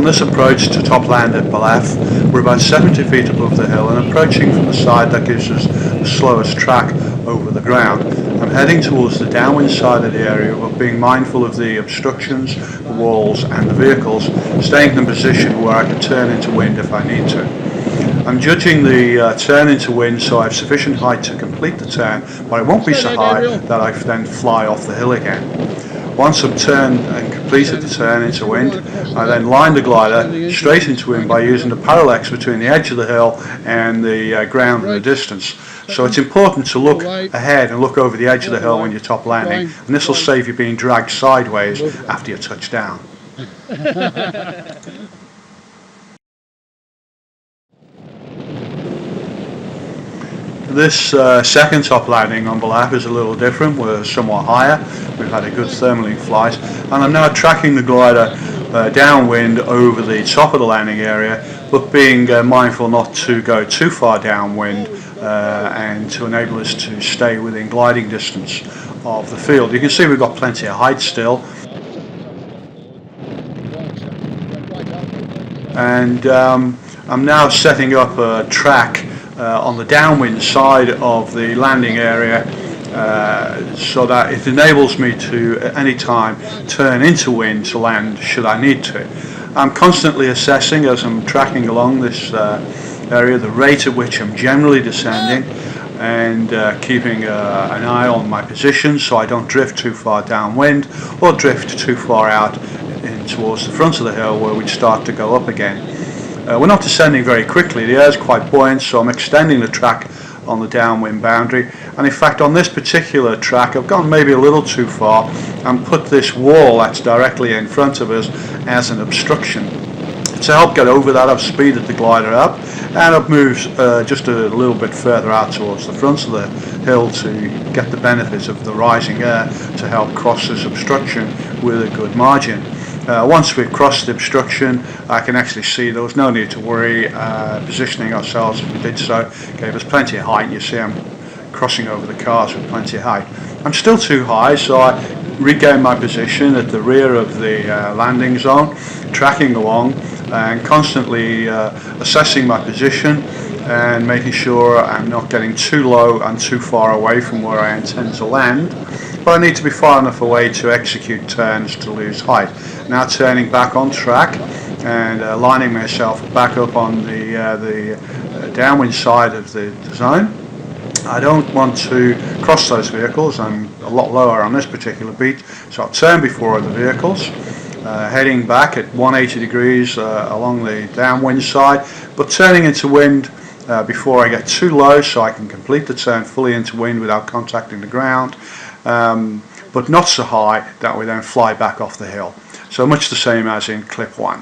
On this approach to top land at Ballaugh, we're about 70 feet above the hill and approaching from the side that gives us the slowest track over the ground. I'm heading towards the downwind side of the area, but being mindful of the obstructions, the walls and the vehicles, staying in a position where I can turn into wind if I need to. I'm judging the turn into wind so I have sufficient height to complete the turn, but it won't be so high that I then fly off the hill again. Once I've turned and completed the turn into wind, I then line the glider straight into wind by using the parallax between the edge of the hill and the ground in the distance. So it's important to look ahead and look over the edge of the hill when you're top landing, and this will save you being dragged sideways after you touch down. This second top landing on Ballaugh is a little different. We're somewhat higher, we've had a good thermaling flight, and I'm now tracking the glider downwind over the top of the landing area, but being mindful not to go too far downwind and to enable us to stay within gliding distance of the field. You can see we've got plenty of height still, and I'm now setting up a track on the downwind side of the landing area so that it enables me to at any time turn into wind to land should I need to. I'm constantly assessing as I'm tracking along this area the rate at which I'm generally descending and keeping an eye on my position so I don't drift too far downwind or drift too far out in towards the front of the hill where we'd start to go up again. We're not descending very quickly, the air is quite buoyant, so I'm extending the track on the downwind boundary, and in fact on this particular track I've gone maybe a little too far and put this wall that's directly in front of us as an obstruction. To help get over that, I've speeded the glider up and I've moved just a little bit further out towards the front of the hill to get the benefit of the rising air to help cross this obstruction with a good margin. Once we've crossed the obstruction, I can actually see there was no need to worry. Positioning ourselves as we did so gave us plenty of height. You see I'm crossing over the cars with plenty of height. I'm still too high, so I regain my position at the rear of the landing zone, tracking along and constantly assessing my position and making sure I'm not getting too low and too far away from where I intend to land, but I need to be far enough away to execute turns to lose height. Now turning back on track and lining myself back up on the downwind side of the zone. I don't want to cross those vehicles, I'm a lot lower on this particular beat, so I'll turn before the vehicles, heading back at 180 degrees along the downwind side, but turning into wind before I get too low so I can complete the turn fully into wind without contacting the ground, but not so high that we then fly back off the hill. So much the same as in clip 1.